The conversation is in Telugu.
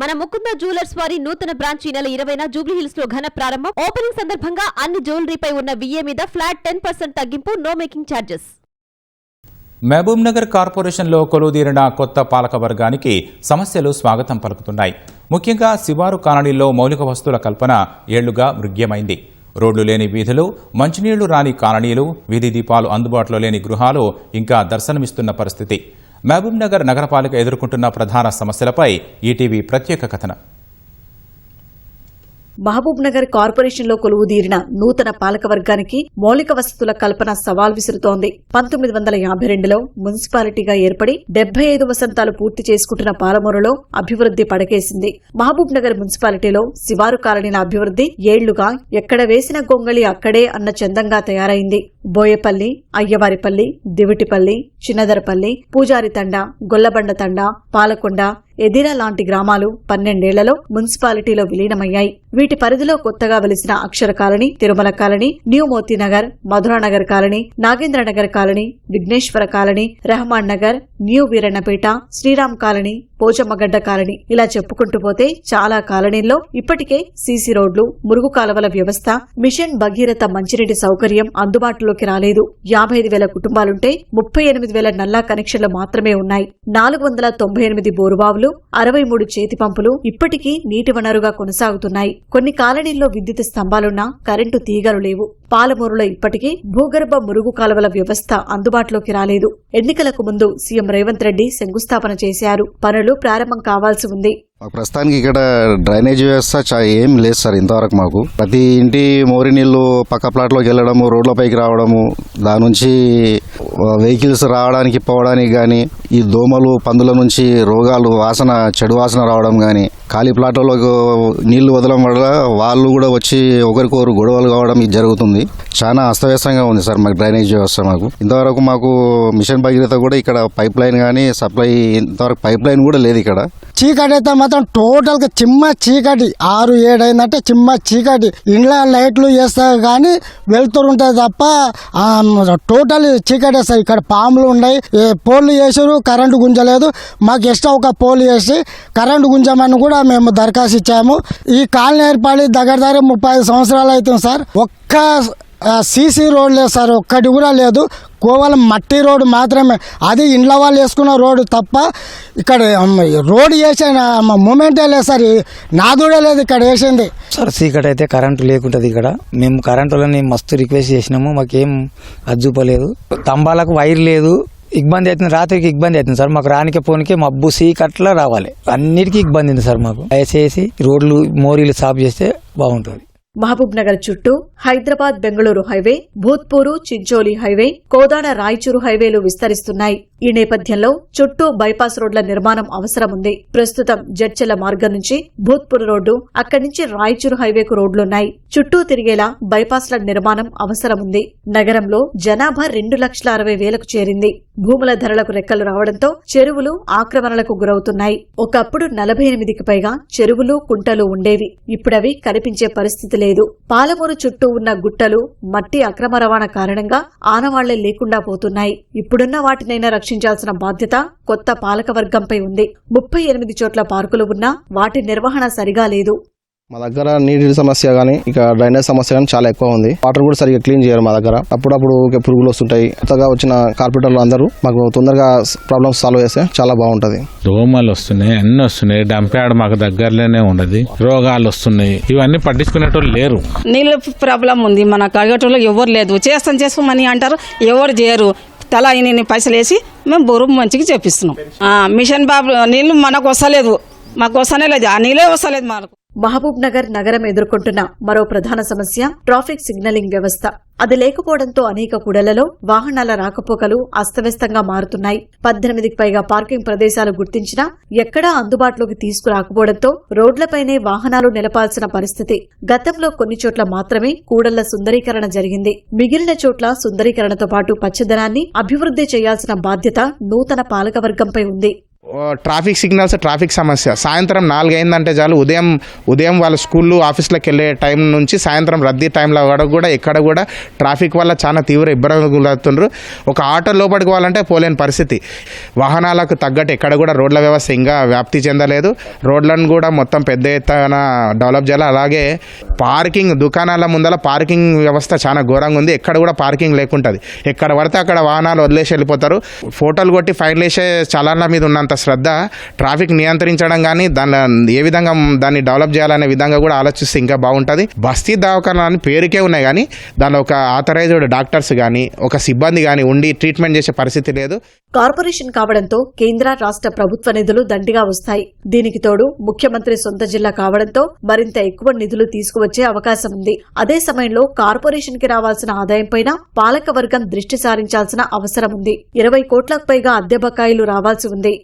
మన ముకుంద జ్యువెలర్స్ వారి నూతన బ్రాంచ్ ఈ నెల 20న జూబ్లీ హిల్స్ లో ఘన ప్రారంభం. ఓపెనింగ్ సందర్భంగా అన్ని జ్యువెలరీపై ఉన్న VA మీద ఫ్లాట్ 10% తగ్గింపు, no making charges. Mahabubnagar కార్పొరేషన్లో కొలువుదీరిన కొత్త పాలక వర్గానికి సమస్యలు స్వాగతం పలుకుతున్నాయి. ముఖ్యంగా శివారు కాలనీల్లో మౌలిక వస్తువుల కల్పన ఏళ్లుగా మృగ్యమైంది. రోడ్లు లేని వీధులు, మంచినీళ్లు రాని కాలనీలు, వీధి దీపాలు అందుబాటులో లేని గృహాలు ఇంకా దర్శనమిస్తున్న పరిస్థితి. మహబూబ్ నగర్ నగరపాలిక ఎదుర్కొంటున్న ప్రధాన సమస్యలపై ఈటీవీ ప్రత్యేక కథనం. మహబూబ్ నగర్ కార్పొరేషన్ లో కొలువుదీరిన నూతన పాలక వర్గానికి మౌలిక వసతుల కల్పన సవాల్ విసురుతోంది. 1952లో మున్సిపాలిటీగా ఏర్పడి 75 వసంతాలు పూర్తి చేసుకుంటున్న పాలమూరులో అభివృద్ది పడకేసింది. మహబూబ్ నగర్ మున్సిపాలిటీలో శివారు కాలనీల అభివృద్ది ఏళ్లుగా ఎక్కడ వేసిన గొంగళి అక్కడే అన్న చందంగా తయారైంది. బోయపల్లి, అయ్యవారిపల్లి, దివిటిపల్లి, చిన్నదరపల్లి, పూజారి తండా, గొల్లబండ తండా, పాలకొండ, ఎదిరా లాంటి గ్రామాలు 12 ఏళ్లలో మున్సిపాలిటీలో విలీనమయ్యాయి. వీటి పరిధిలో కొత్తగా వెలిసిన Akshara colony, Tirumala colony, new Motinagar, Madhuranagar colony, Nagendranagar colony, Vighneshwara colony, Rehman Nagar, new Veerannapeta, Sriram colony, Pochammagadda colony ఇలా చెప్పుకుంటూ పోతే చాలా కాలనీల్లో ఇప్పటికే సీసీ రోడ్లు, మురుగు కాలువల వ్యవస్థ, మిషన్ భగీరథ మంచినీటి సౌకర్యం అందుబాటులోకి రాలేదు. 55,000 కుటుంబాలుంటే 38,000 నల్లా కనెక్షన్లు మాత్రమే ఉన్నాయి. 498 బోరుబావులు, 63 చేతి పంపులు ఇప్పటికీ నీటి వనరుగా కొనసాగుతున్నాయి. కొన్ని కాలనీల్లో విద్యుత్ స్తంభాలున్నా కరెంటు తీగలు లేవు. పాలమూరులో ఇప్పటికీ భూగర్భ మురుగు కాలువల వ్యవస్థ అందుబాటులోకి రాలేదు. ఎన్నికలకు ముందు సీఎం రేవంత్ రెడ్డి శంకుస్థాపన చేశారు. పనులు ప్రారంభం కావాల్సి ఉంది. ప్రస్తుతానికి ఇక్కడ డ్రైనేజ్ వ్యవస్థ ఏం లేదు సార్. ఇంతవరకు మాకు ప్రతి ఇంటి మోరి నీళ్లు పక్క ప్లాట్లోకి వెళ్ళడము, రోడ్లపైకి రావడము, దాని నుంచి వెహికల్స్ రావడానికి పోవడానికి కానీ, ఈ దోమలు పందుల నుంచి రోగాలు, వాసన, చెడు వాసన రావడం కానీ, ఖాళీ ప్లాట్లలోకి నీళ్లు వదలడం వల్ల వాళ్ళు కూడా వచ్చి ఒకరికొకరు గొడవలు కావడం ఇది జరుగుతుంది. చాలా అస్తవ్యస్తంగా ఉంది సార్ మాకు డ్రైనేజ్ వ్యవస్థ. మాకు ఇంతవరకు మాకు మిషన్ భగీరథ కూడా ఇక్కడ పైప్ లైన్ కానీ సప్లై ఇంతవరకు పైప్ లైన్ కూడా లేదు. ఇక్కడ చీకటి అయితే మాత్రం టోటల్ గా చిమ్మ చీకటి, 6-7 అయిందంటే చిమ్మ చీకటి. ఇంట్లో లైట్లు వేస్తారు కానీ వెళ్తురు ఉంటుంది తప్ప టోటల్ చీకటి వేస్తారు. ఇక్కడ పాములు ఉన్నాయి, పోల్లు వేసారు, కరెంటు గుంజలేదు. మాకు ఎక్స్ట్రా ఒక పోల్ వేసి కరెంటు గుంజమని కూడా మేము దరఖాస్తు ఇచ్చాము. ఈ కాలనీ ఏర్పడి దగ్గర 35 సంవత్సరాలు అవుతుంది సార్. ఒక్క సీసీ రోడ్ లేదు సార్, ఒక్కటి కూడా లేదు. కేవలం మట్టి రోడ్డు మాత్రమే, అది ఇండ్ల వాళ్ళు వేసుకున్న రోడ్డు తప్ప ఇక్కడ రోడ్డు వేసిన మూమెంటే లేదు సార్. నాదుడే లేదు ఇక్కడ వేసింది సార్. చీకటి అయితే కరెంటు లేకుంటుంది ఇక్కడ. మేము కరెంటు వాళ్ళని మస్తు రిక్వెస్ట్ చేసినాము, మాకేం అజ్జుపలేదు. స్తంభాలకు వైర్ లేదు, ఇబ్బంది అవుతుంది. రాత్రికి ఇబ్బంది అవుతుంది సార్. మాకు రానికే పోనికే మబ్బు సీకట్లా రావాలి, అన్నిటికీ ఇబ్బంది ఉంది సార్. మాకు దయచేసి రోడ్లు మోరీలు సాఫ్ చేస్తే బాగుంటుంది. మహబూబ్ నగర్ చుట్టూ హైదరాబాద్ బెంగళూరు హైవే, భూత్పూరు చించోలి హైవే, కోదాడ రాయచూరు హైవేలు విస్తరిస్తున్నాయి. ఈ నేపథ్యంలో చుట్టూ బైపాస్ రోడ్ల నిర్మాణం అవసరముంది. ప్రస్తుతం జడ్చెల మార్గం నుంచి భూత్పూర్ రోడ్డు, అక్కడి నుంచి రాయచూరు హైవేకు రోడ్లున్నాయి. చుట్టూ తిరిగేలా బైపాస్ల నిర్మాణం అవసరముంది. నగరంలో జనాభా 2,60,000కు చేరింది. భూముల ధరలకు రెక్కలు రావడంతో చెరువులు ఆక్రమణలకు గురవుతున్నాయి. ఒకప్పుడు 48కి పైగా చెరువులు, కుంటలు ఉండేవి. ఇప్పుడవి కనిపించే పరిస్థితి లేదు. పాలమూరు చుట్టూ ఉన్న గుట్టలు, మట్టి అక్రమ రవాణా కారణంగా ఆనవాళ్లే లేకుండా పోతున్నాయి. ఇప్పుడున్న వాటినైనా రక్షించాల్సిన బాధ్యత కొత్త పాలకవర్గంపై ఉంది. 38 చోట్ల పార్కులు ఉన్నా వాటి నిర్వహణ సరిగా లేదు. మా దగ్గర నీటి సమస్య గానీ, ఇక డ్రైనేజ్ సమస్య గానీ చాలా ఎక్కువ ఉంది. వాటర్ కూడా సరిగ్గా క్లీన్ చేయరు మా దగ్గర. అప్పుడప్పుడు పురుగులు వస్తుంటాయి. కొత్తగా వచ్చిన కార్పొరేటర్లు అందరూ మాకు తొందరగా ప్రాబ్లమ్స్ సాల్వ్ చేస్తే చాలా బాగుంటది. దోమలు వస్తున్నాయి, అన్ని వస్తున్నాయి. డంప్యార్డ్ మాకు దగ్గరలోనే ఉన్నది. రోగాలు వస్తున్నాయి, ఇవన్నీ పట్టించుకునేటోళ్ళు లేరు. నీళ్ళ ప్రాబ్లం ఉంది, మన కడిగేటోళ్ళు ఎవరు లేదు. చేసుకోమని అంటారు, ఎవరు చేయరు. తలా ఇన్ని పైసలు వేసి మేము బోరు మంచిగా చేపిస్తున్నాం. మిషన్ బాబు నీళ్లు మనకు వస్తలేదు, మాకు వస్తనే లేదు, ఆ నీళ్ళే వస్తలేదు మనకు. మహబూబ్ నగర్ నగరం ఎదుర్కొంటున్న మరో ప్రధాన సమస్య ట్రాఫిక్ సిగ్నలింగ్ వ్యవస్థ. అది లేకపోవడంతో అనేక కూడళ్లలో వాహనాల రాకపోకలు అస్తవ్యస్తంగా మారుతున్నాయి. 18కి పైగా పార్కింగ్ ప్రదేశాలు గుర్తించినా ఎక్కడా అందుబాటులోకి తీసుకురాకపోవడంతో రోడ్లపైనే వాహనాలు నిలపాల్సిన పరిస్థితి. గతంలో కొన్ని చోట్ల మాత్రమే కూడళ్ల సుందరీకరణ జరిగింది. మిగిలిన చోట్ల సుందరీకరణతో పాటు పచ్చదనాన్ని అభివృద్ధి చేయాల్సిన బాధ్యత నూతన పాలకవర్గంపై ఉంది. ట్రాఫిక్ సిగ్నల్స్, ట్రాఫిక్ సమస్య. సాయంత్రం 4 అయిందంటే చాలు, ఉదయం వాళ్ళ స్కూళ్ళు ఆఫీస్లకు వెళ్ళే టైం నుంచి సాయంత్రం రద్దీ టైంలో కూడా ఎక్కడ కూడా ట్రాఫిక్ వల్ల చాలా తీవ్ర ఇబ్బందులు గురవుతున్నారు. ఒక ఆటో లోపలికి పోవాలంటే పోలేని పరిస్థితి. వాహనాలకు తగ్గట్టు ఎక్కడ కూడా రోడ్ల వ్యవస్థ ఇంకా వ్యాప్తి చెందలేదు. రోడ్లను కూడా మొత్తం పెద్ద ఎత్తున డెవలప్ చేయాలి. అలాగే పార్కింగ్, దుకాణాల ముందర పార్కింగ్ వ్యవస్థ చాలా ఘోరంగా ఉంది. ఎక్కడ కూడా పార్కింగ్ లేకుంటుంది. ఎక్కడ పడితే అక్కడ వాహనాలు వదిలేసి వెళ్ళిపోతారు. ఫోటోలు కొట్టి ఫైన్లు వేసే చలాన్ల మీద ఉన్నంత శ్రద్ధ ట్రాఫిక్ నియంత్రించడం కానీ దాన్ని ఏ విధంగా దాన్ని డెవలప్ చేయాలనే విధంగా కూడా ఆలోచిస్తే ఇంకా బాగుంటుంది. బస్తీ దవాఖానా అని పేరుకే ఉన్నాయి కానీ దానిలో ఒక ఆథరైజ్డ్ డాక్టర్స్ కానీ ఒక సిబ్బంది కానీ ఉండి ట్రీట్మెంట్ చేసే పరిస్థితి లేదు. కార్పొరేషన్ కావడంతో కేంద్ర రాష్ట్ర ప్రభుత్వ నిధులు దండిగా వస్తాయి. దీనికి తోడు ముఖ్యమంత్రి సొంత జిల్లా కావడంతో మరింత ఎక్కువ నిధులు తీసుకువచ్చే అవకాశం ఉంది. అదే సమయంలో కార్పొరేషన్ కి రావాల్సిన ఆదాయంపైన పాలకవర్గం దృష్టి సారించాల్సిన అవసరం ఉంది. 20 కోట్లకు పైగా అద్దె బకాయిలు రావాల్సి ఉంది.